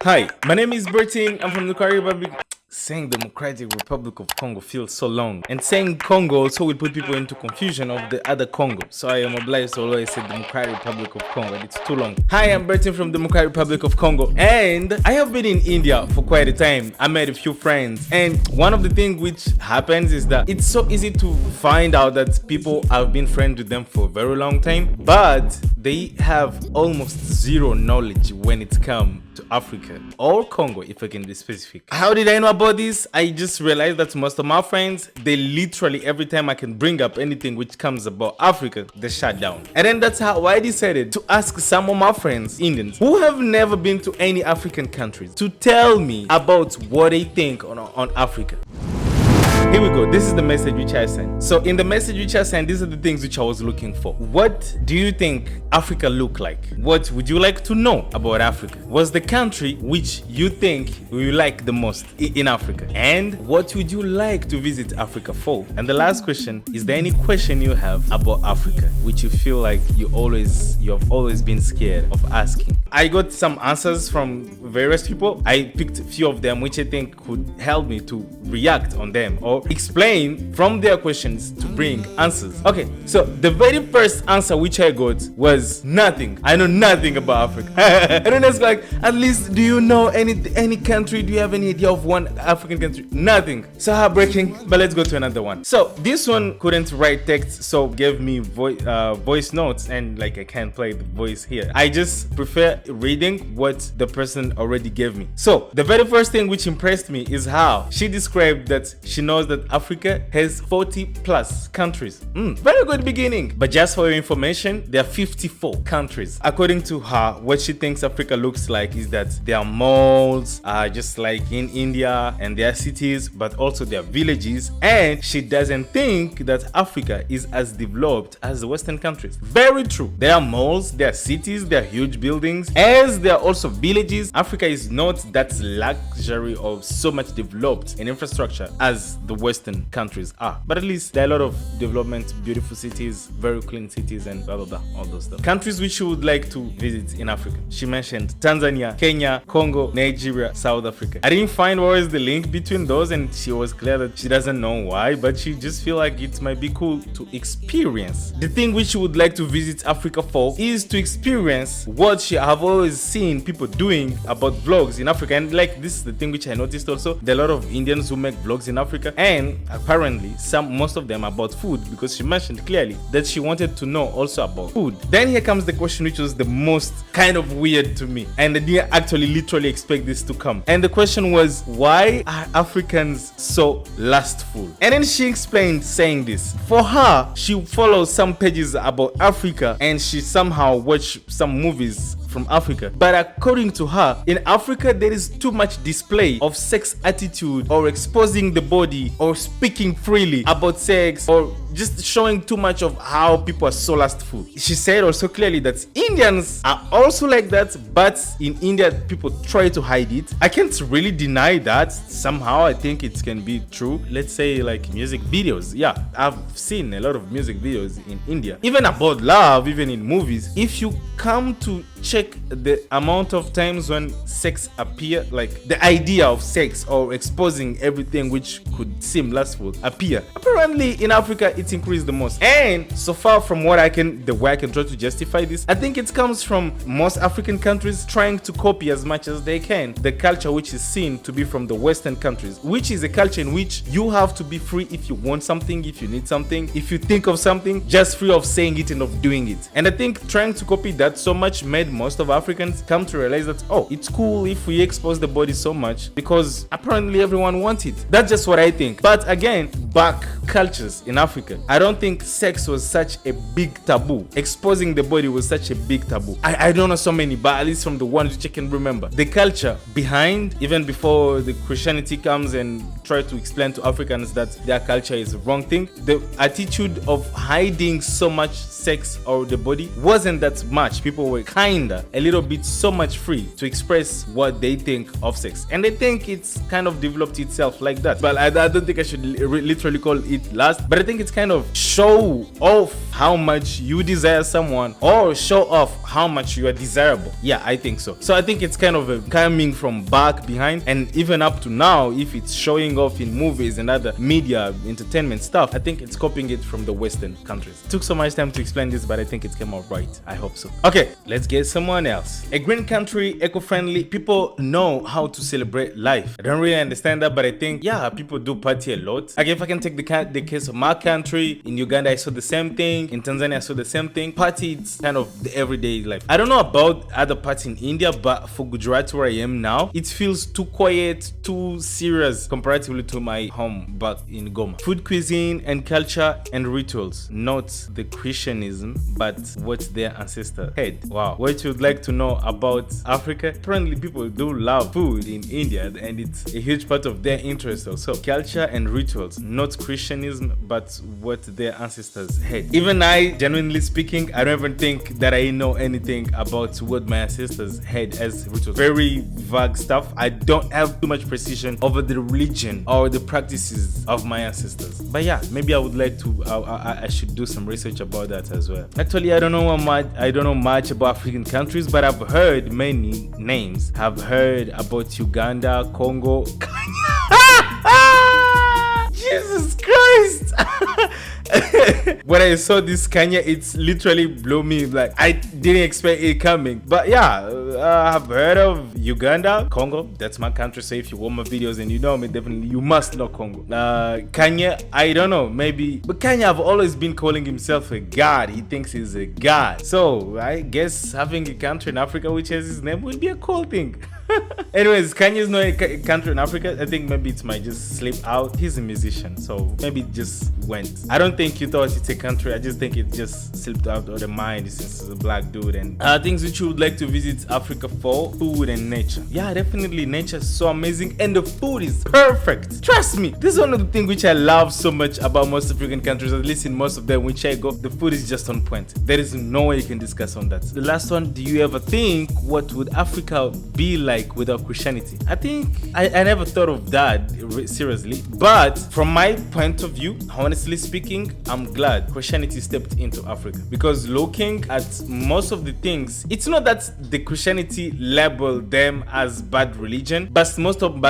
Hi, my name is Bertin. I'm from the Republic. Saying Democratic Republic of Congo feels so long, and saying Congo also will put people into confusion of the other Congo. So I am obliged to always say Democratic Republic of Congo, and it's too long. Hi, I'm Bertin from Democratic Republic of Congo, and I have been in India for quite a time. I made a few friends, and one of the things which happens is that it's so easy to find out that people have been friends with them for a very long time, but they have almost zero knowledge when it comes to Africa or Congo, if I can be specific. How did I know about this? I just realized that most of my friends, they literally every time I can bring up anything which comes about Africa, they shut down. And then that's how I decided to ask some of my friends, Indians, who have never been to any African countries, to tell me about what they think on Africa. Here we go. This is the message which I sent. So in the message which I sent, these are the things which I was looking for. What do you think Africa look like? What would you like to know about Africa? What's the country which you think you like the most in Africa? And what would you like to visit Africa for? And the last question, is there any question you have about Africa which you feel like you have always been scared of asking? I got some answers from various people. I picked a few of them which I think could help me to react on them or explain from their questions to bring answers. Okay, so the very first answer which I got was nothing. I know nothing about Africa. And then it's like, at least do you know any country? Do you have any idea of one African country? Nothing. So heartbreaking, but let's go to another one. So this one couldn't write text, so gave me voice notes, and like I can't play the voice here. I just prefer reading what the person already gave me. So the very first thing which impressed me is how she described that she knows that Africa has 40 plus countries. Very good beginning. But just for your information, there are 54 countries. According to her, what she thinks Africa looks like is that there are malls, just like in India, and there are cities, but also there are villages. And she doesn't think that Africa is as developed as the Western countries. Very true. There are malls, there are cities, there are huge buildings, as there are also villages. Africa is not that luxury or so much developed in infrastructure as the Western countries are, but at least there are a lot of development, beautiful cities, very clean cities, and blah blah blah, all those stuff. Countries which she would like to visit in Africa, she mentioned Tanzania, Kenya, Congo, Nigeria, South Africa. I didn't find what is the link between those, and she was clear that she doesn't know why, but she just feel like it might be cool to experience. The thing which she would like to visit Africa for is to experience what she have always seen people doing about vlogs in Africa. And like, this is the thing which I noticed also, there are a lot of Indians who make vlogs in Africa, and apparently most of them about food, because she mentioned clearly that she wanted to know also about food. Then here comes the question which was the most kind of weird to me, and I didn't actually literally expect this to come. And the question was, why are Africans so lustful? And then she explained saying this. For her, she follows some pages about Africa, and she somehow watched some movies from Africa. But according to her, in Africa there is too much display of sex attitude, or exposing the body, or speaking freely about sex, or just showing too much of how people are so lustful. She said also clearly that Indians are also like that, but in India people try to hide it. I can't really deny that. Somehow I think it can be true. Let's say like music videos. Yeah, I've seen a lot of music videos in India, even about love, even in movies. If you come to check the amount of times when sex appear, like the idea of sex or exposing everything which could seem lustful appear, apparently in Africa it's increased the most. And so far from the way I can try to justify this, I think it comes from most African countries trying to copy as much as they can the culture which is seen to be from the Western countries, which is a culture in which you have to be free if you want something, if you need something, if you think of something, just free of saying it and of doing it. And I think trying to copy that so much made most of Africans come to realize that, oh, it's cool if we expose the body so much because apparently everyone wants it. That's just what I think. But again, back cultures in Africa, I don't think sex was such a big taboo. Exposing the body was such a big taboo. I don't know so many, but at least from the ones which I can remember, the culture behind, even before the Christianity comes and try to explain to Africans that their culture is the wrong thing, the attitude of hiding so much sex or the body wasn't that much. People were kinda a little bit so much free to express what they think of sex, and I think it's kind of developed itself like that. But I don't think I should literally call it lust, but I think it's kind kind of show off how much you desire someone or show off how much you are desirable. Yeah, I think so. So I think it's kind of coming from back behind, and even up to now, if it's showing off in movies and other media, entertainment stuff, I think it's copying it from the Western countries. Took so much time to explain this, but I think it came out right. I hope so. Okay, let's get someone else. A green country, eco-friendly, people know how to celebrate life. I don't really understand that, but I think, yeah, people do party a lot. Like if I can take the case of my country, in Uganda I saw the same thing, in Tanzania I saw the same thing. Party, it's kind of the everyday life. I don't know about other parts in India, but for Gujarat where I am now, it feels too quiet, too serious comparatively to my home back in Goma. Food, cuisine and culture and rituals, not the Christianism, but what their ancestors had. Wow. What you'd like to know about Africa? Apparently people do love food in India, and it's a huge part of their interest also. Culture and rituals, not Christianism, but what their ancestors had. Even I, genuinely speaking, I don't even think that I know anything about what my ancestors had as rituals. Very vague stuff. I don't have too much precision over the religion or the practices of my ancestors. But yeah, maybe I would like to, I should do some research about that as well. Actually, I don't know much about African countries, but I've heard many names. I've heard about Uganda, Congo. Jesus Christ! When I saw this Kenya, it's literally blew me. Like I didn't expect it coming. But yeah, I've heard of Uganda, Congo. That's my country. So if you watch my videos and you know me, definitely you must know Congo. Kenya, I don't know, maybe. But Kenya, I've always been calling himself a god. He thinks he's a god. So I guess having a country in Africa which has his name would be a cool thing. Anyways, Kanye is not a country in Africa. I think maybe it might just slip out. He's a musician, so maybe it just went. I don't think you thought it's a country. I just think it just slipped out of the mind since he's a black dude. And things which you would like to visit Africa for: food and nature. Yeah, definitely nature is so amazing, and the food is perfect. Trust me, this is one of the things which I love so much about most African countries. At least in most of them, which I go, the food is just on point. There is no way you can discuss on that. The last one: do you ever think what would Africa be like without Christianity? I think I never thought of that seriously, but from my point of view, honestly speaking, I'm glad Christianity stepped into Africa, because looking at most of the things, it's not that the Christianity labeled them as bad religion, but most of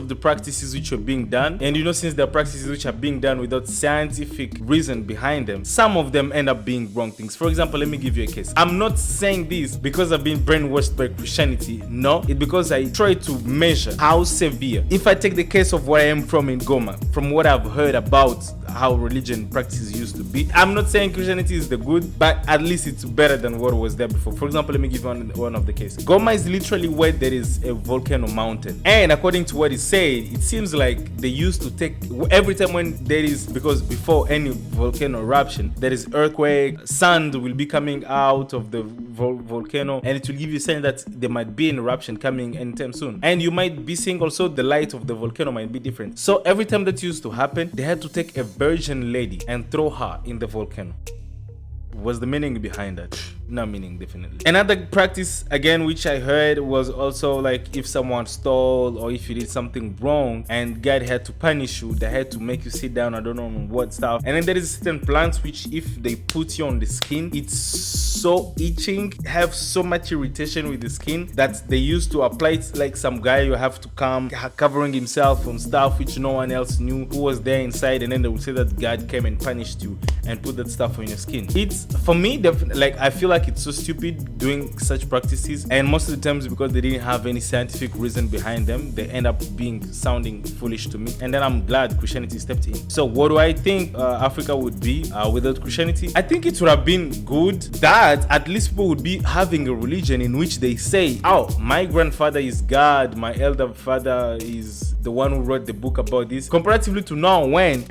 the practices which are being done, and you know, since there are practices which are being done without scientific reason behind them, some of them end up being wrong things. For example, let me give you a case. I'm not saying this because I've been brainwashed by Christianity. No, it's because I try to measure how severe. If I take the case of where I am from in Goma, from what I've heard about how religion practices used to be, I'm not saying Christianity is the good, but at least it's better than what was there before. For example, let me give one of the cases. Goma is literally where there is a volcano mountain, and according to what it said, it seems like they used to take every time when there is, because before any volcano eruption, there is earthquake, sand will be coming out of the volcano, and it will give you a sign that there might be an eruption coming anytime soon. And you might be seeing also the light of the volcano might be different. So every time that used to happen, they had to take a virgin lady and throw her in the volcano. What's the meaning behind that? No meaning, definitely. Another practice again which I heard was also like if someone stole or if you did something wrong and God had to punish you, they had to make you sit down, I don't know what stuff. And then there is certain plants which if they put you on the skin, it's so itching, have so much irritation with the skin that they used to apply it. Like some guy you have to come covering himself on stuff which no one else knew who was there inside, and then they would say that God came and punished you and put that stuff on your skin. It's, for me, like I feel like it's so stupid doing such practices, and most of the times because they didn't have any scientific reason behind them, they end up sounding foolish to me. And then I'm glad Christianity stepped in. So what do I think Africa would be without Christianity? I think it would have been good that at least people would be having a religion in which they say, oh, my grandfather is God, my elder father is the one who wrote the book about this. Comparatively to now, when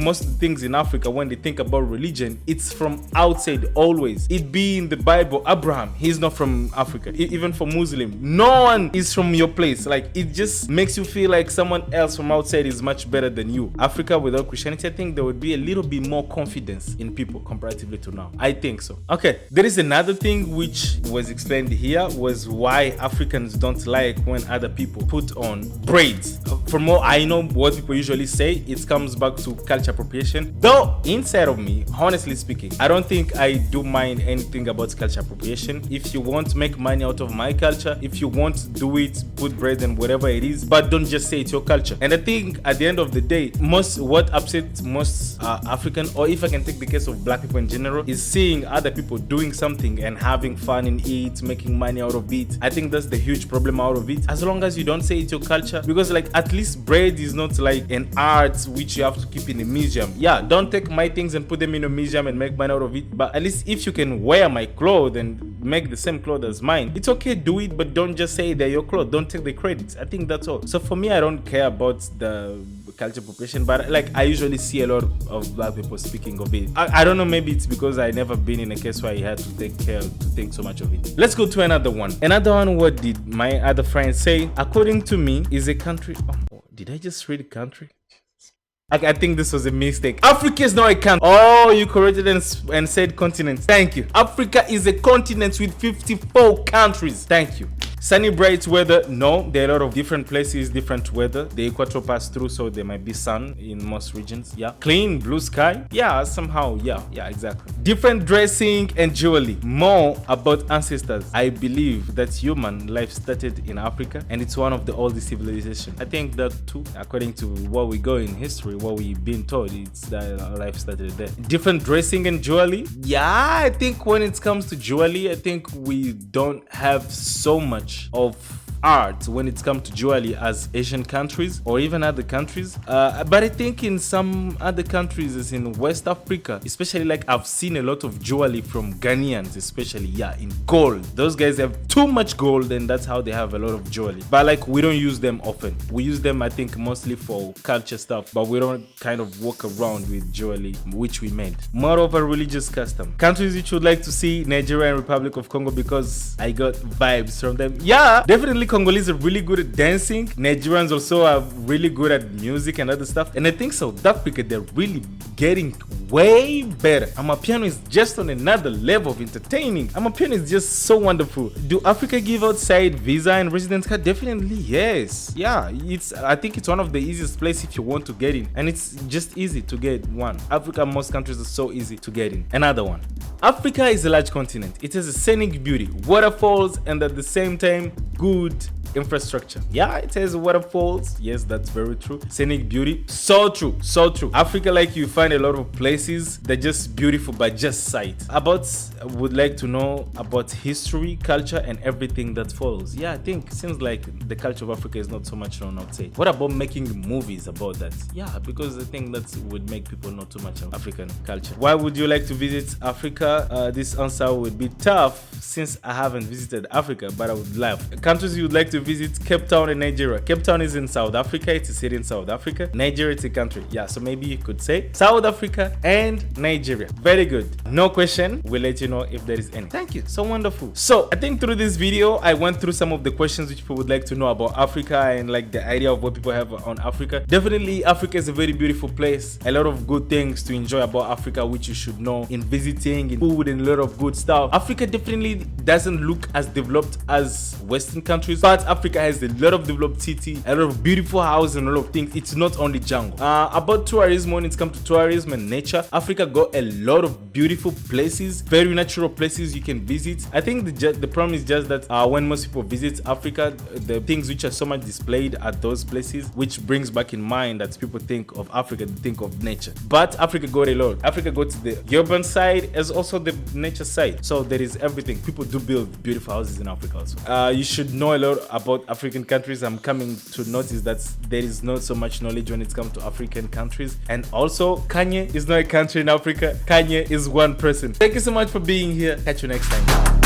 most of the things in Africa, when they think about religion, it's from outside always. It be in the Bible, Abraham, he's not from Africa. Even for Muslim, no one is from your place. Like, it just makes you feel like someone else from outside is much better than you. Africa without Christianity, I think there would be a little bit more confidence in people comparatively to now. I think so. Okay, there is another thing which was explained here, was why Africans don't like when other people put on braids. from what I know, what people usually say, it comes back to culture appropriation. Though inside of me, honestly speaking, I don't think I do mind anything about culture appropriation. If you want to make money out of my culture, if you want to do it, put bread and whatever it is, but don't just say it's your culture. And I think at the end of the day, what upsets most African, or if I can take the case of black people in general, is seeing other people doing something and having fun in it, making money out of it. I think that's the huge problem out of it. As long as you don't say it's your culture, because like at least bread is not like an art which you have to keep in a museum. Yeah, don't take my things and put them in a museum and make money out of it, but at least if you can wear my clothes and make the same clothes as mine, it's okay, do it, but don't just say they're your clothes. Don't take the credits. I think that's all. So for me, I don't care about the culture appropriation, but like I usually see a lot of black people speaking of it. I don't know, maybe it's because I never been in a case where I had to think so much of it. Let's go to another one. What did my other friend say? According to me, is a country. Oh, did I just read country? I think this was a mistake. Africa is not a country. Oh, you corrected and said continent. Thank you. Africa is a continent with 54 countries. Thank you. Sunny, bright weather? No, there are a lot of different places, different weather. The equator passed through, so there might be sun in most regions. Yeah. Clean, blue sky? Yeah, somehow. Yeah, exactly. Different dressing and jewelry. More about ancestors. I believe that human life started in Africa, and it's one of the oldest civilizations. I think that too, according to what we go in history, what we've been told, it's that our life started there. Different dressing and jewelry? Yeah, I think when it comes to jewelry, I think we don't have so much of art when it comes to jewelry as Asian countries or even other countries, but I think in some other countries, as in West Africa, especially, like I've seen a lot of jewelry from Ghanaians, especially, in gold. Those guys have too much gold, and that's how they have a lot of jewelry, but like we don't use them often. We use them, I think, mostly for culture stuff, but we don't kind of walk around with jewelry which we made. More of a religious custom. Countries which would like to see: Nigeria and Republic of Congo, because I got vibes from them. Yeah, definitely Congolese are really good at dancing. Nigerians also are really good at music and other stuff. And I think South Africa, they're really getting way better. Amapiano is just on another level of entertaining. Amapiano is just so wonderful. Do Africa give outside visa and residence card? Definitely yes. Yeah, I think it's one of the easiest places if you want to get in. And it's just easy to get one. Africa, most countries are so easy to get in. Another one. Africa is a large continent. It has a scenic beauty, waterfalls, and at the same time, good infrastructure. Yeah, it has waterfalls. Yes, that's very true. Scenic beauty. So true. Africa, like, you find a lot of places that are just beautiful by just sight. Would like to know about history, culture, and everything that follows. Yeah, I think it seems like the culture of Africa is not so much known outside. What about making movies about that? Yeah, because I think that would make people know too much of African culture. Why would you like to visit Africa? This answer would be tough since I haven't visited Africa, but I would love. Countries you would like to visit: Cape Town and Nigeria. Cape Town is in South Africa. It's a city in South Africa. Nigeria is a country. Yeah, so maybe you could say South Africa and Nigeria. Very good. No question. We'll let you know if there is any. Thank you. So wonderful. So I think through this video, I went through some of the questions which people would like to know about Africa and like the idea of what people have on Africa. Definitely, Africa is a very beautiful place. A lot of good things to enjoy about Africa, which you should know in visiting, in food, and a lot of good stuff. Africa definitely doesn't look as developed as Western countries, but Africa has a lot of developed city, a lot of beautiful houses, and a lot of things. It's not only jungle. About tourism, when it comes to tourism and nature, Africa got a lot of beautiful places, very natural places you can visit. I think the problem is just that when most people visit Africa, the things which are so much displayed at those places, which brings back in mind that people think of Africa, they think of nature. But Africa got a lot. Africa got the urban side as also the nature side. So there is everything. People do build beautiful houses in Africa also. You should know a lot about African countries. I'm coming to notice that there is not so much knowledge when it comes to African countries. And also, Kanye is not a country in Africa. Kanye is one person. Thank you so much for being here. Catch you next time.